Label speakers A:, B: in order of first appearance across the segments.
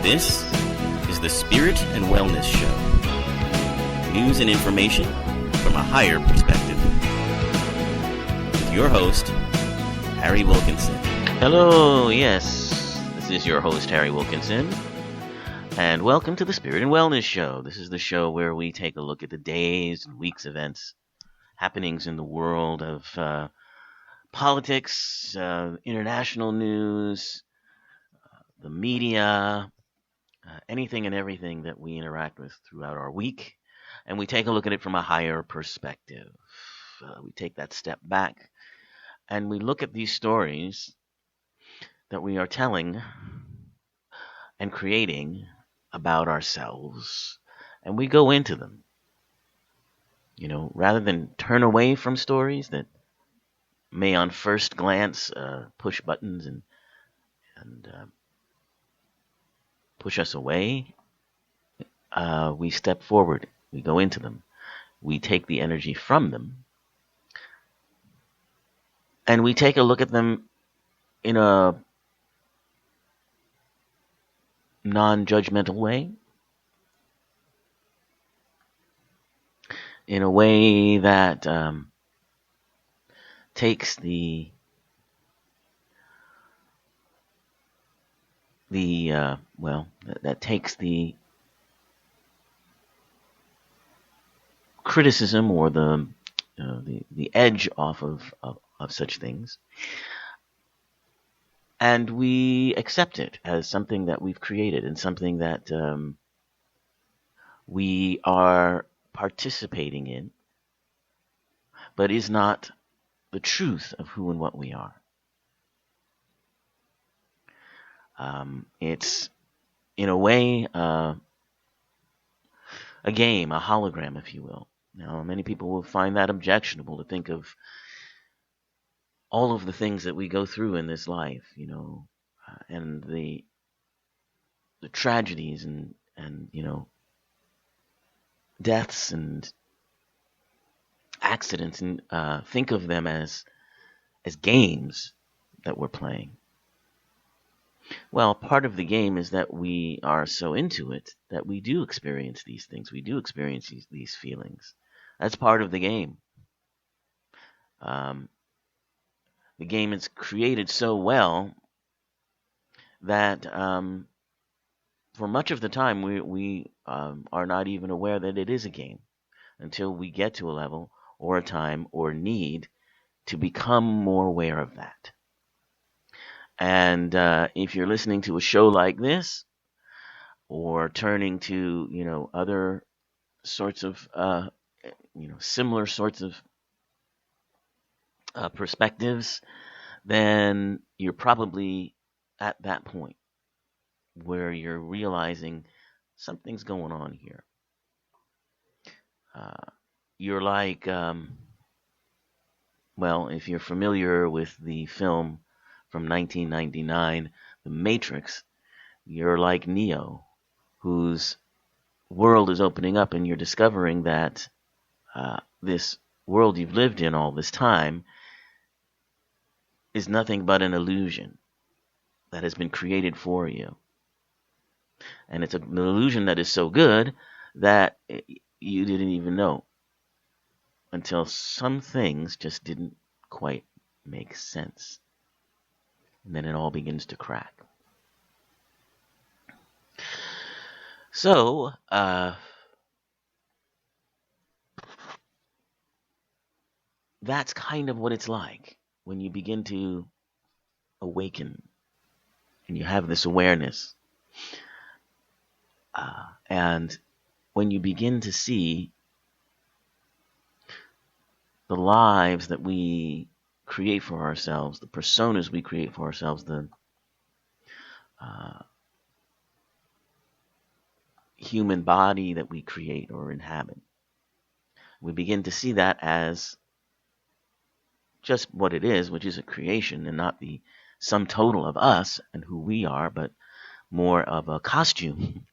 A: This is the Spirit and Wellness Show. News and information from a higher perspective. With your host, Harry Wilkinson.
B: Hello, yes, this is your host, Harry Wilkinson, and welcome to the Spirit and Wellness Show. This is the show where we take a look at the days and weeks events, happenings in the world of politics, international news, the media, anything and everything that we interact with throughout our week, and we take a look at it from a higher perspective. We take that step back, and we look at these stories that we are telling and creating about ourselves, and we go into them. You know, rather than turn away from stories that may on first glance push buttons and push us away, we step forward, we go into them, we take the energy from them, and we take a look at them in a non-judgmental way, in a way that takes that takes the criticism or the edge off of such things, and we accept it as something that we've created and something that we are participating in, but is not the truth of who and what we are. It's, in a way, a game, a hologram, if you will. Now, many people will find that objectionable to think of all of the things that we go through in this life, you know, and the tragedies and you know, deaths and accidents, and think of them as games that we're playing. Well, part of the game is that we are so into it that we do experience these things. We do experience these feelings. That's part of the game. The game is created so well that for much of the time we are not even aware that it is a game until we get to a level or a time or need to become more aware of that. And if you're listening to a show like this, or turning to, you know, other sorts of, similar sorts of perspectives, then you're probably at that point where you're realizing something's going on here. You're like, if you're familiar with the film from 1999, The Matrix, you're like Neo, whose world is opening up, and you're discovering that this world you've lived in all this time is nothing but an illusion that has been created for you. And it's an illusion that is so good that you didn't even know until some things just didn't quite make sense. And then it all begins to crack. So, that's kind of what it's like when you begin to awaken and you have this awareness. And when you begin to see the lives that we create for ourselves, the personas we create for ourselves, the human body that we create or inhabit, we begin to see that as just what it is, which is a creation, and not the sum total of us and who we are, but more of a costume,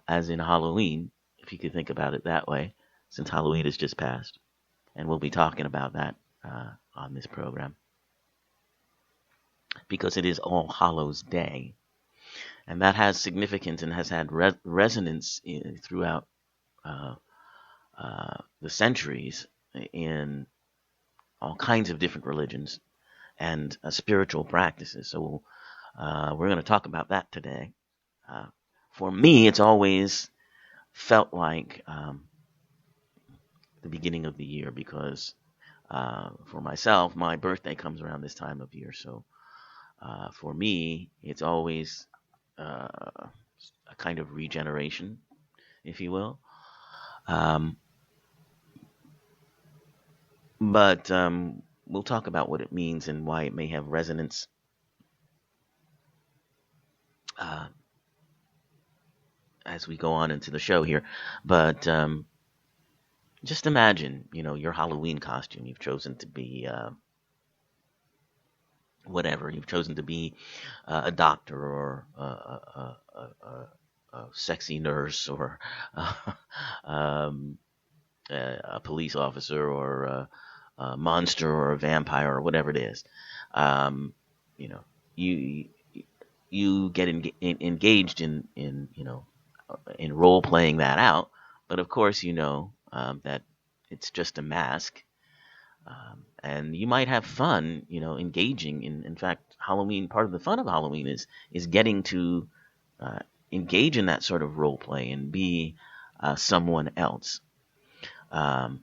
B: as in Halloween, if you could think about it that way, since Halloween has just passed. And we'll be talking about that on this program, because it is All Hallows Day. And that has significance and has had resonance throughout uh, the centuries in all kinds of different religions and spiritual practices. So we're going to talk about that today. Uh, for me, it's always felt like the beginning of the year because for myself, my birthday comes around this time of year. So for me, it's always a kind of regeneration, if you will. Um, but we'll talk about what it means and why it may have resonance uh, as we go on into the show here. But just imagine, your Halloween costume. You've chosen to be whatever. You've chosen to be a doctor or a sexy nurse or um, a police officer or a monster or a vampire or whatever it is. Um, you know, you you get engaged in role playing that out, but of course that it's just a mask, and you might have fun, engaging in. In fact, Halloween. Part of the fun of Halloween is getting to uh, engage in that sort of role play and be someone else. Um,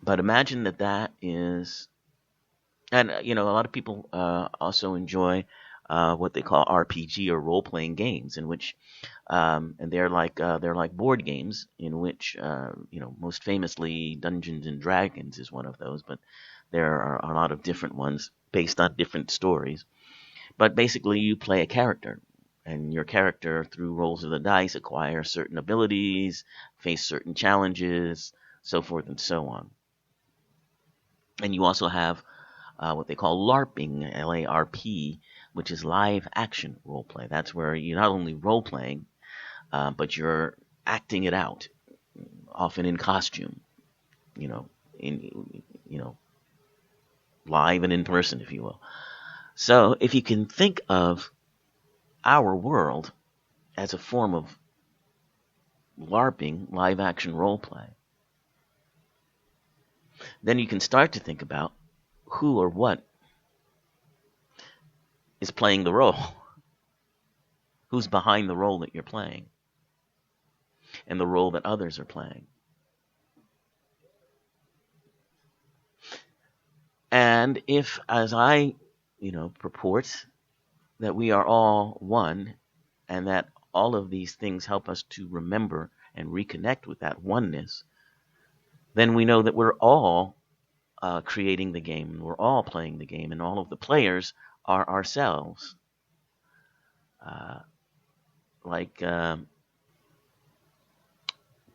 B: but imagine that is, and a lot of people also enjoy what they call RPG or role playing games, in which and they're like board games in which most famously Dungeons and Dragons is one of those, but there are a lot of different ones based on different stories. But basically, you play a character, and your character, through rolls of the dice, acquires certain abilities, face certain challenges, so forth and so on. And you also have what they call LARPing, LARP, which is live action role play. That's where you're not only role playing, but you're acting it out, often in costume, in live and in person, if you will. So if you can think of our world as a form of LARPing, live action role play, then you can start to think about who or what is playing the role, who's behind the role that you're playing, and the role that others are playing. And if, as I, purport, that we are all one, and that all of these things help us to remember and reconnect with that oneness, then we know that we're all creating the game, we're all playing the game, and all of the players are ourselves. Like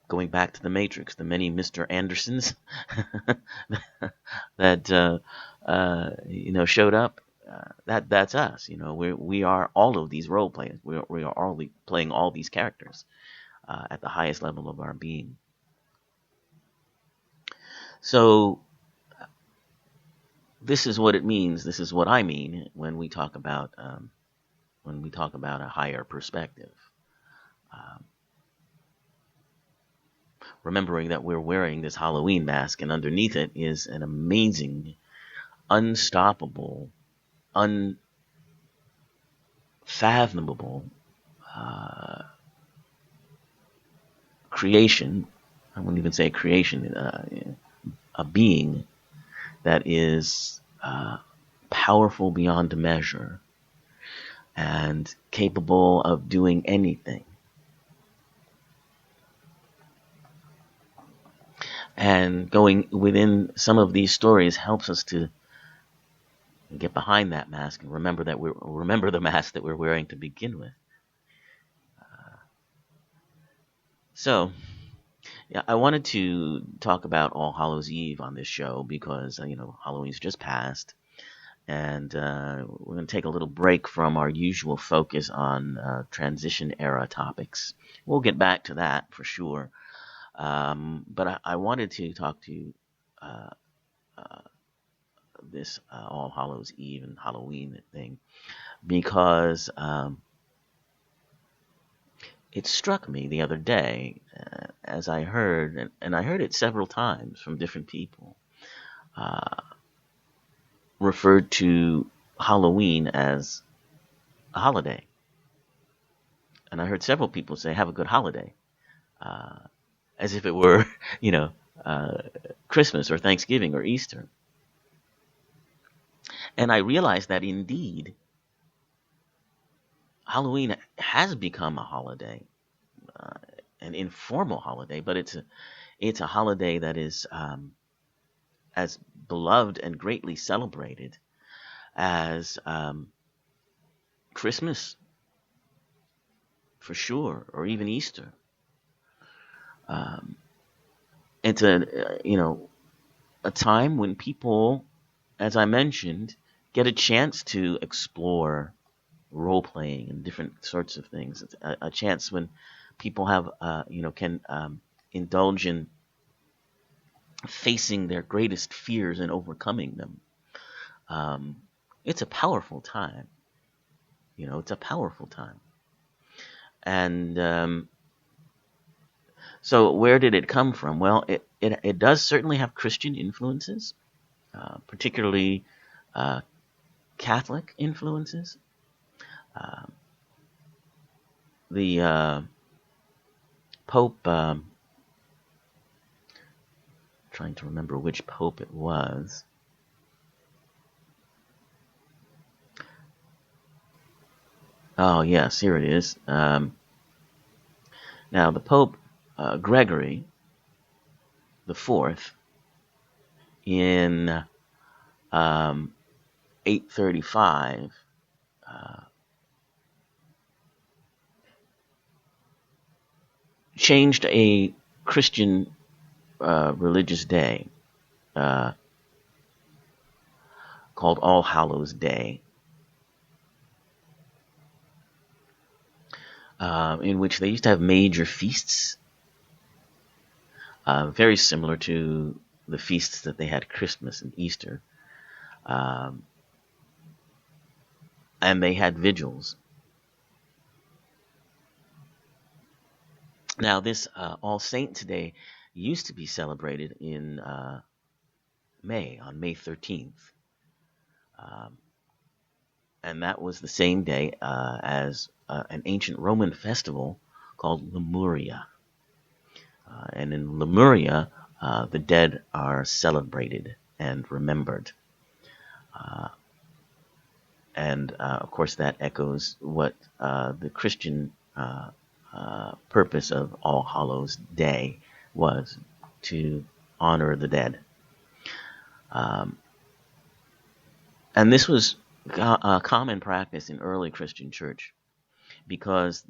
B: going back to the Matrix, the many Mr. Andersons that showed up. That's us. We are all of these role players. We are all playing all these characters at the highest level of our being. So this is what it means. This is what I mean when we talk about a higher perspective. Remembering that we're wearing this Halloween mask, and underneath it is an amazing, unstoppable, unfathomable creation. I wouldn't even say creation, a being that is powerful beyond measure and capable of doing anything. And going within some of these stories helps us to get behind that mask and remember the mask that we're wearing to begin with. So, yeah, I wanted to talk about All Hallows Eve on this show because Halloween's just passed, and we're going to take a little break from our usual focus on transition era topics. We'll get back to that for sure. But I wanted to talk to this All Hallows Eve and Halloween thing because it struck me the other day as I heard, and I heard it several times from different people, referred to Halloween as a holiday. And I heard several people say, have a good holiday, as if it were, uh, Christmas or Thanksgiving or Easter. And I realized that indeed, Halloween has become a holiday, an informal holiday, but it's a holiday that is as beloved and greatly celebrated as Christmas, for sure, or even Easter. It's a time when people, as I mentioned, get a chance to explore role playing and different sorts of things. It's a chance when people have can indulge in facing their greatest fears and overcoming them. It's a powerful time. It's a powerful time. And so where did it come from? Well, it does certainly have Christian influences, particularly Catholic influences. The Pope, trying to remember which Pope it was. Oh, yes, here it is. Now, the Pope Gregory the Fourth in 835 changed a Christian religious day called All Hallows Day, in which they used to have major feasts, very similar to the feasts that they had Christmas and Easter. And they had vigils. Now, this All Saints' Day used to be celebrated in May, on May 13th. And that was the same day as an ancient Roman festival called Lemuria. And in Lemuria, the dead are celebrated and remembered. And of course, that echoes what the Christian purpose of All Hallows Day was, to honor the dead. And this was a common practice in early Christian church, because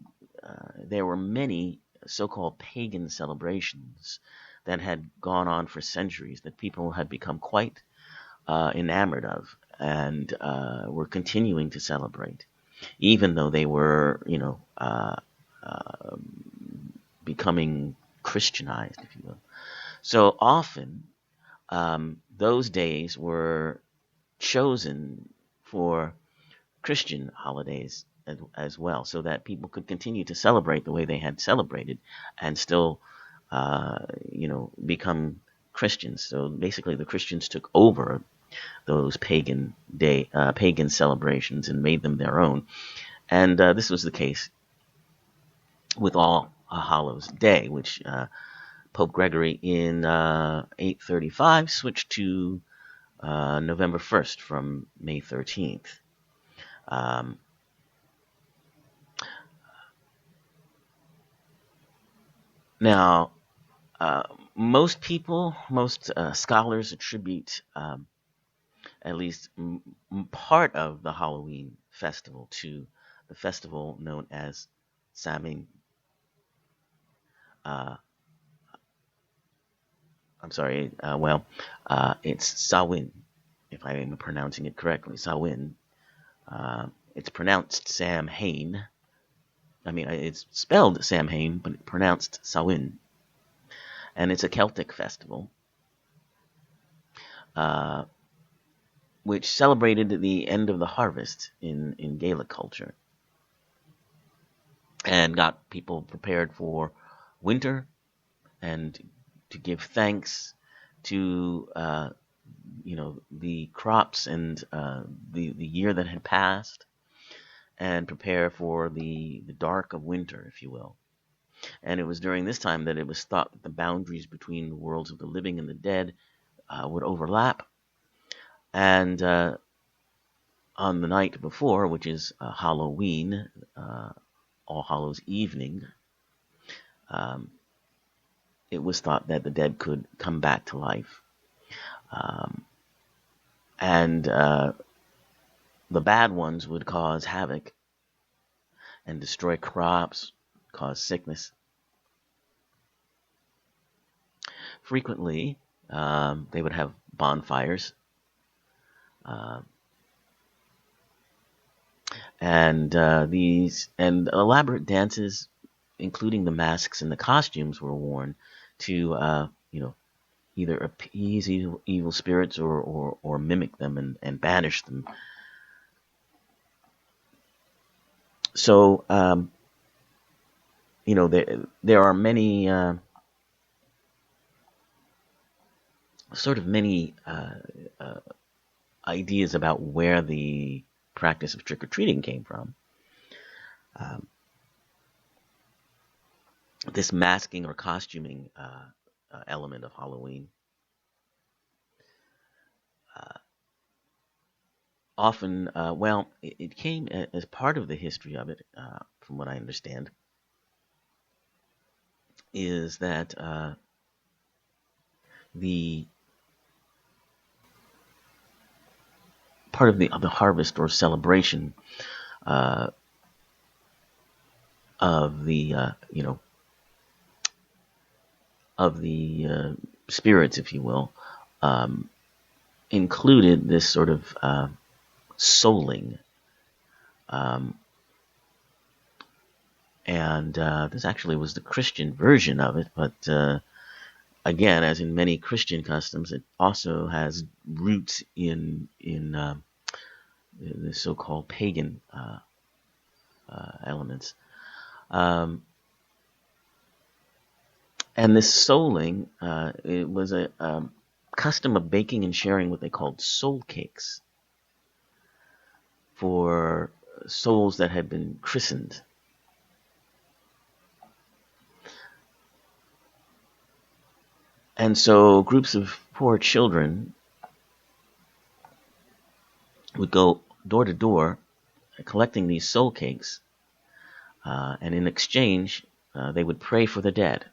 B: there were many so-called pagan celebrations that had gone on for centuries that people had become quite enamored of, and were continuing to celebrate, even though they were, becoming Christianized, if you will. So often, those days were chosen for Christian holidays as well, so that people could continue to celebrate the way they had celebrated and still, become Christians. So basically, the Christians took over those pagan celebrations and made them their own. And this was the case with All Hallows Day, which Pope Gregory in 835 switched to November 1st from May 13th. Now, most scholars attribute at least part of the Halloween festival to the festival known as Samhain. It's Samhain, if I am pronouncing it correctly. Samhain. It's pronounced Samhain. I mean, it's spelled Samhain, but it's pronounced Samhain. And it's a Celtic festival, which celebrated the end of the harvest in Gaelic culture. and got people prepared for winter and to give thanks to the crops and the year that had passed, and prepare for the dark of winter, if you will. And it was during this time that it was thought that the boundaries between the worlds of the living and the dead would overlap. And on the night before, which is Halloween, All Hallows Evening, it was thought that the dead could come back to life. And the bad ones would cause havoc and destroy crops, cause sickness. Frequently, they would have bonfires. And elaborate dances, including the masks and the costumes, were worn to, either appease evil spirits or mimic them and banish them. So, there are many, many ideas about where the practice of trick-or-treating came from. This masking or costuming element of Halloween often, it came as part of the history of it, from what I understand, is that the part of the harvest or celebration of the spirits, if you will, included this sort of souling. And this actually was the Christian version of it, but again, as in many Christian customs, it also has roots in the so-called pagan elements. And this souling, it was a custom of baking and sharing what they called soul cakes for souls that had been christened. And so groups of poor children would go door to door collecting these soul cakes, and in exchange, they would pray for the dead,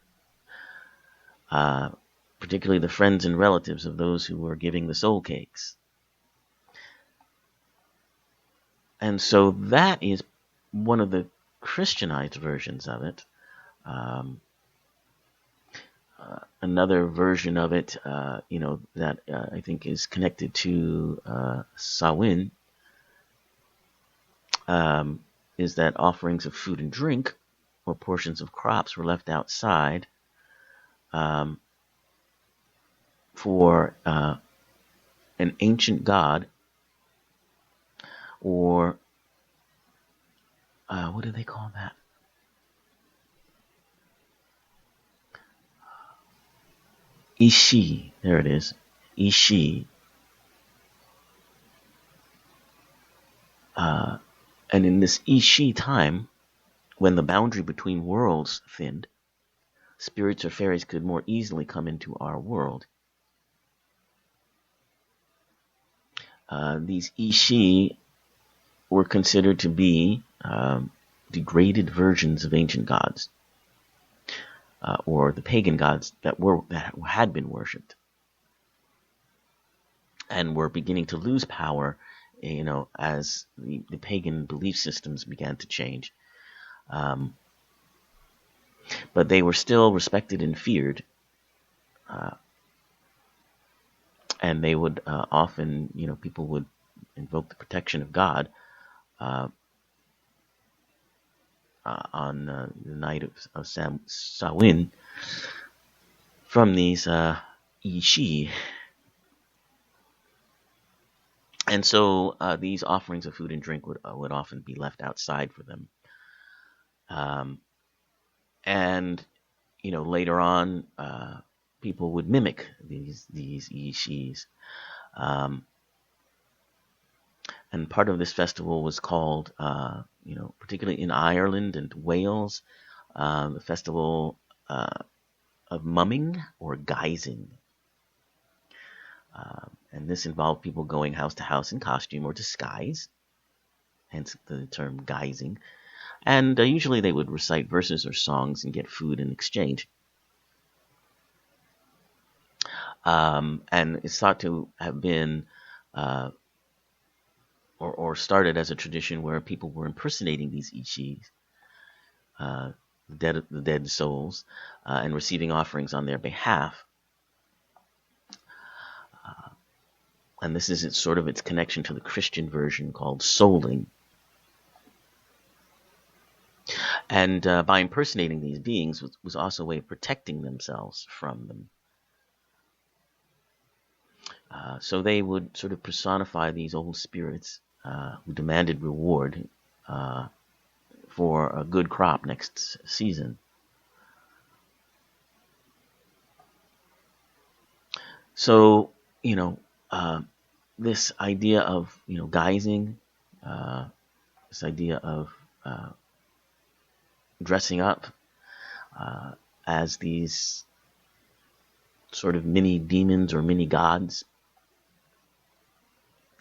B: particularly the friends and relatives of those who were giving the soul cakes. And so that is one of the Christianized versions of it. Another version of it, that I think is connected to Samhain, is that offerings of food and drink or portions of crops were left outside for an ancient god, or what do they call that? Ishi, there it is, Ishi. And in this Ishi time, when the boundary between worlds thinned, spirits or fairies could more easily come into our world. These Ishi were considered to be degraded versions of ancient gods, or the pagan gods that had been worshipped, and were beginning to lose power, as the pagan belief systems began to change. But they were still respected and feared, and they would often, people would invoke the protection of God on the night of Samhain from these Ishi. And so these offerings of food and drink would often be left outside for them. Um, and later on, people would mimic these ishis. Um, and part of this festival was called, particularly in Ireland and Wales, the festival of mumming or guising. And this involved people going house to house in costume or disguise, hence the term guising. And usually they would recite verses or songs and get food in exchange. And it's thought to have been or started as a tradition where people were impersonating these ishis, the dead souls, and receiving offerings on their behalf. And this is its connection to the Christian version called souling. And by impersonating these beings was also a way of protecting themselves from them. So they would sort of personify these old spirits who demanded reward for a good crop next season. So, this idea of, guising, this idea of dressing up as these sort of mini demons or mini gods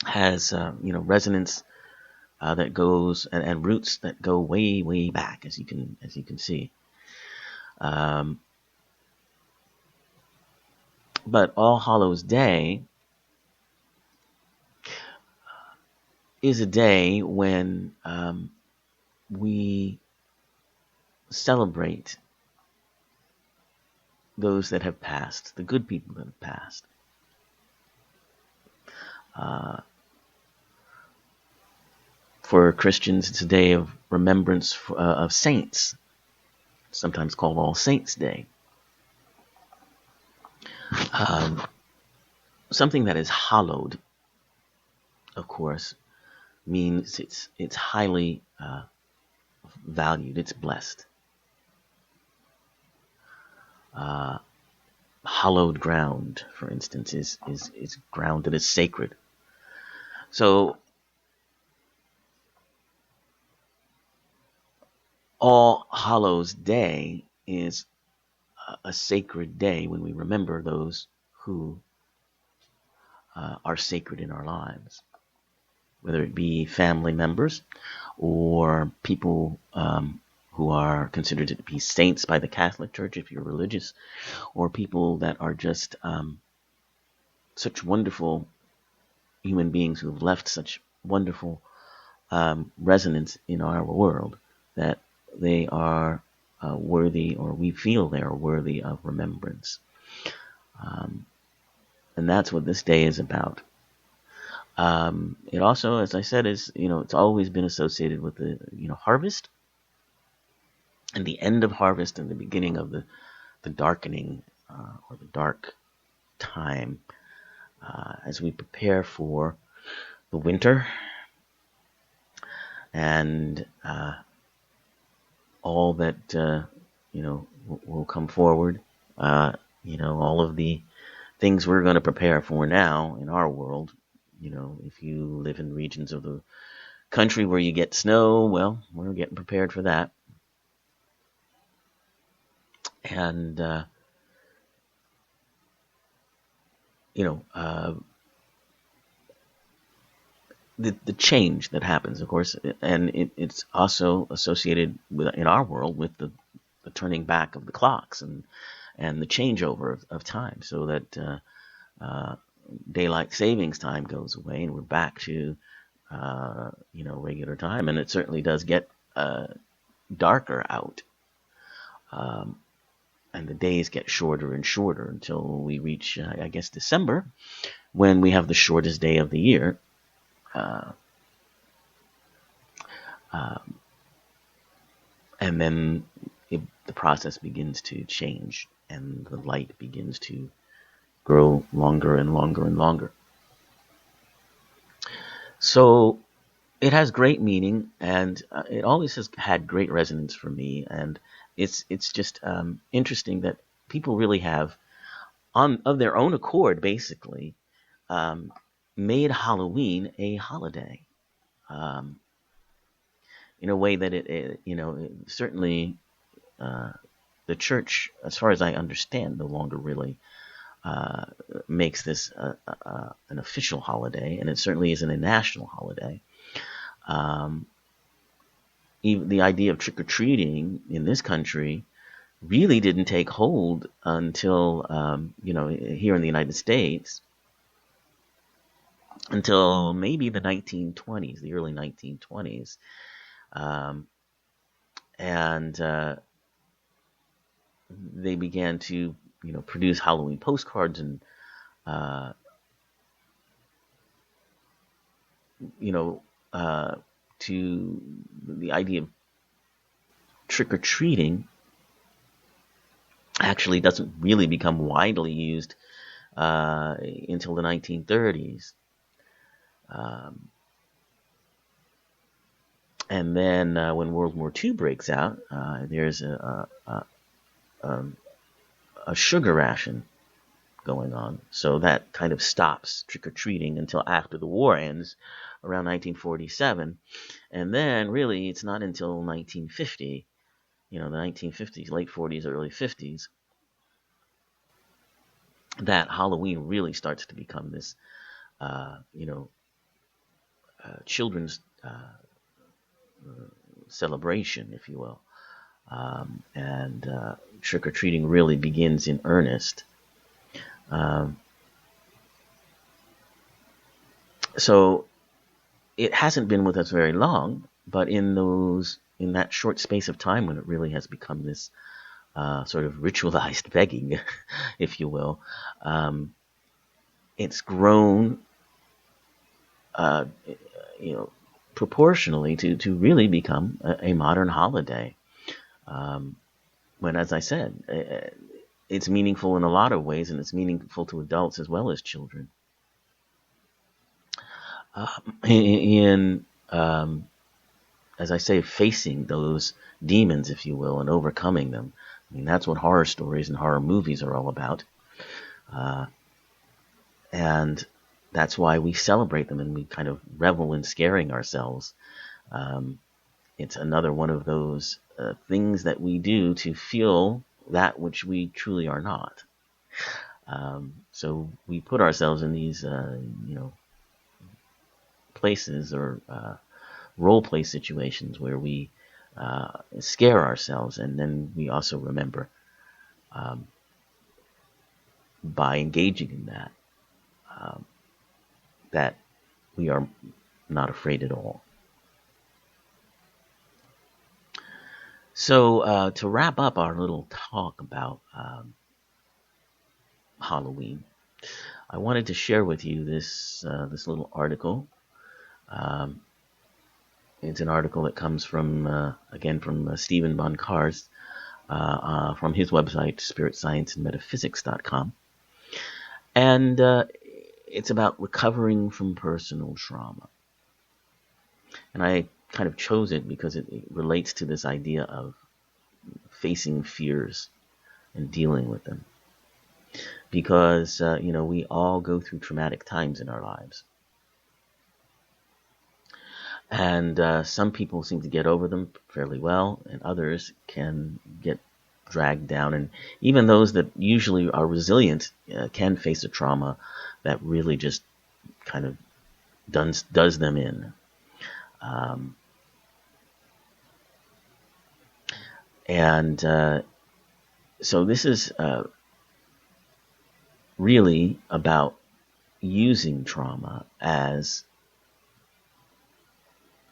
B: has resonance that goes and roots that go way, way back, as you can see. But All Hallows Day is a day when we celebrate those that have passed, the good people that have passed. For Christians, it's a day of remembrance of saints, sometimes called All Saints' Day. Something that is hallowed, of course, means it's highly valued, it's blessed. Hallowed ground, for instance, is ground that is sacred. So All Hallows Day is a sacred day when we remember those who are sacred in our lives, whether it be family members or people who are considered to be saints by the Catholic Church, if you're religious, or people that are just such wonderful human beings who have left such wonderful resonance in our world that they are worthy, or we feel they are worthy of remembrance. And that's what this day is about. It also, as I said, is, it's always been associated with the, harvest, and the end of harvest and the beginning of the darkening or the dark time as we prepare for the winter and all that will come forward. All of the things we're going to prepare for now in our world. If you live in regions of the country where you get snow, well, we're getting prepared for that. And the change that happens, of course, and it's also associated with, in our world, with the turning back of the clocks and the changeover of time, so that daylight savings time goes away and we're back to regular time. And it certainly does get darker out, and the days get shorter and shorter until we reach, I guess, December, when we have the shortest day of the year. And then the process begins to change, and the light begins to grow longer and longer and longer. So it has great meaning, and it always has had great resonance for me. And it's just interesting that people really have, on of their own accord, basically, um, made Halloween a holiday, um, in a way that it certainly, uh, the church, as far as I understand, no longer really uh, makes this an official holiday, and it certainly isn't a national holiday. Um, Even the idea of trick or treating in this country really didn't take hold until, here in the United States, until maybe the 1920s, the early 1920s. Um, and They began to, produce Halloween postcards and, uh, you know, uh, to the idea of trick or treating actually doesn't really become widely used until the 1930s. Um, and then when World War II breaks out, there's a sugar ration going on. So that kind of stops trick or treating until after the war ends, around 1947. And then really it's not until 1950, the 1950s, late 40s, early 50s, that Halloween really starts to become this, children's celebration, if you will. And trick or treating really begins in earnest. So it hasn't been with us very long, but in that short space of time when it really has become this sort of ritualized begging, if you will, it's grown, proportionally to really become a modern holiday. When, as I said, it's meaningful in a lot of ways, and it's meaningful to adults as well as children. As I say, facing those demons, if you will, and overcoming them. I mean, that's what horror stories and horror movies are all about. And that's why we celebrate them and we kind of revel in scaring ourselves. It's another one of those things that we do to feel that which we truly are not. So we put ourselves in these, places or role play situations where we scare ourselves, and then we also remember, by engaging in that, that we are not afraid at all. So to wrap up our little talk about Halloween, I wanted to share with you this little article. It's an article that comes from Stephen von Kars, from his website spiritscienceandmetaphysics.com, and it's about recovering from personal trauma. And I kind of chose it because it relates to this idea of facing fears and dealing with them. Because, we all go through traumatic times in our lives. And some people seem to get over them fairly well, and others can get dragged down. And even those that usually are resilient can face a trauma that really just kind of does them in. So this is really about using trauma as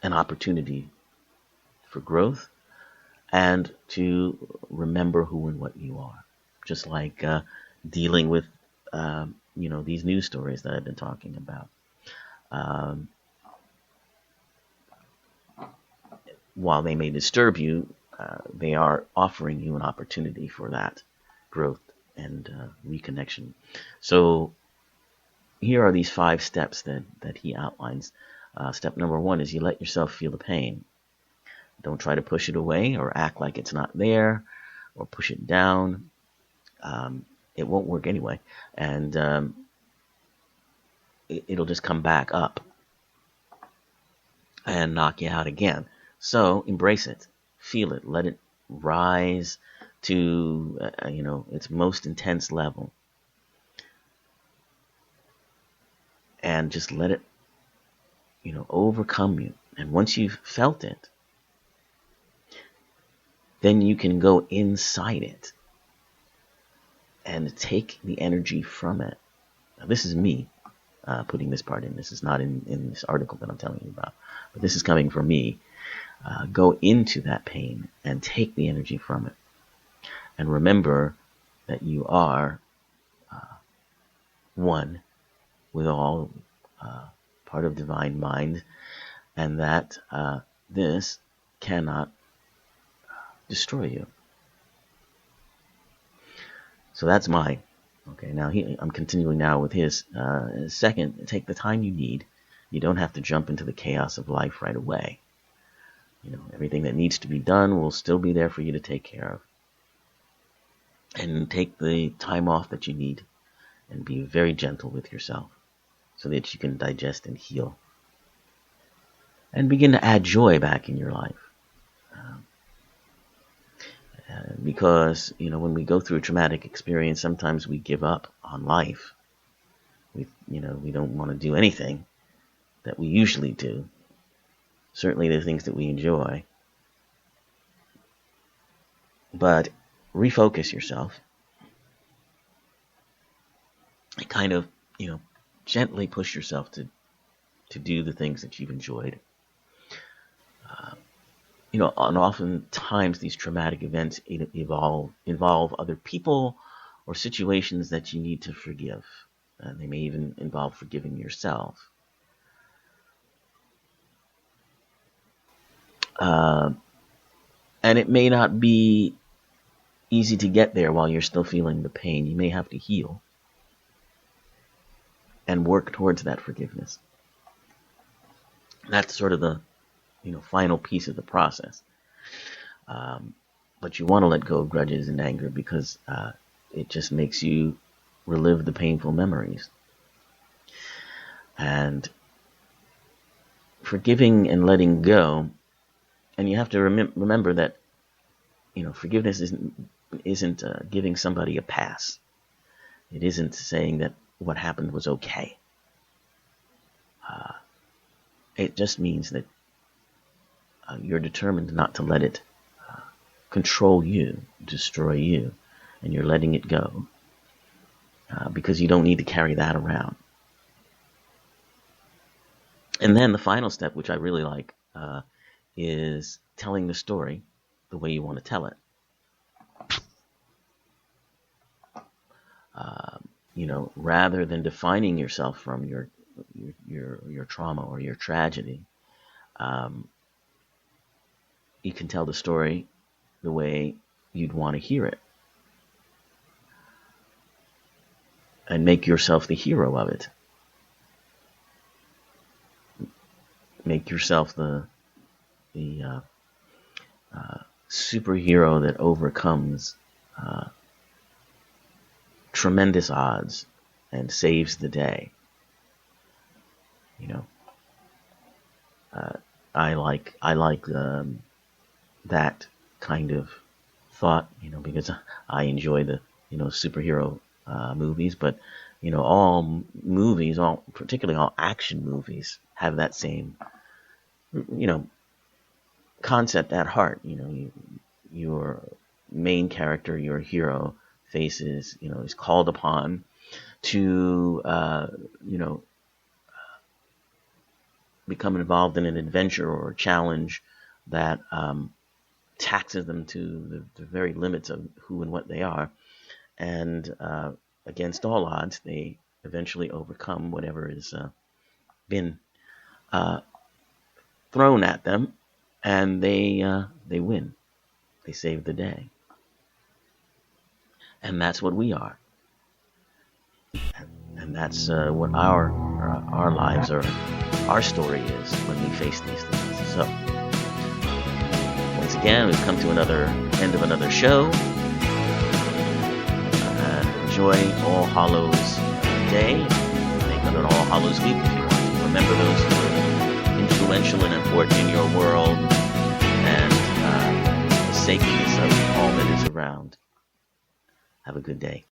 B: an opportunity for growth and to remember who and what you are. Just like dealing with, these news stories that I've been talking about. While they may disturb you, they are offering you an opportunity for that growth and reconnection. So here are these 5 steps that he outlines Step number one is you let yourself feel the pain. Don't try to push it away or act like it's not there or push it down. It won't work anyway. And it'll just come back up and knock you out again. So embrace it. Feel it. Let it rise to, its most intense level. And just let it, overcome you. And once you've felt it, then you can go inside it and take the energy from it. Now, this is me putting this part in. This is not in this article that I'm telling you about, but this is coming from me. Go into that pain and take the energy from it. And remember that you are one with all, part of divine mind, and that this cannot destroy you. So that's mine. Okay, now I'm continuing now with his. Second, take the time you need. You don't have to jump into the chaos of life right away. Everything that needs to be done will still be there for you to take care of. And take the time off that you need and be very gentle with yourself so that you can digest and heal. And begin to add joy back in your life. Because, when we go through a traumatic experience, sometimes we give up on life. We don't want to do anything that we usually do. Certainly the things that we enjoy. But refocus yourself. And kind of, gently push yourself to do the things that you've enjoyed. And oftentimes these traumatic events involve other people or situations that you need to forgive. They may even involve forgiving yourself. And it may not be easy to get there while you're still feeling the pain. You may have to heal and work towards that forgiveness. That's sort of the final piece of the process. But you want to let go of grudges and anger because it just makes you relive the painful memories. And forgiving and letting go, and you have to remember that forgiveness isn't giving somebody a pass. It isn't saying that what happened was okay. It just means that you're determined not to let it control you, destroy you, and you're letting it go because you don't need to carry that around. And then the final step, which I really like, is telling the story the way you want to tell it. Rather than defining yourself from your trauma or your tragedy, you can tell the story the way you'd want to hear it. And make yourself the hero of it. Make yourself the superhero that overcomes tremendous odds and saves the day. I like that kind of thought, because I enjoy the superhero movies, but all movies, particularly all action movies, have that same concept at heart. Your main character, your hero, faces, is called upon to become involved in an adventure or a challenge that taxes them to the very limits of who and what they are, and against all odds, they eventually overcome whatever has been thrown at them, and they win. They save the day. And that's what we are. And that's what our lives are, our story is when we face these things. So, once again, we've come to another end of another show. Enjoy All Hallows Day. Make it an All Hallows Week if you want to. Remember those who are influential and important in your world, and the sacredness of all that is around. Have a good day.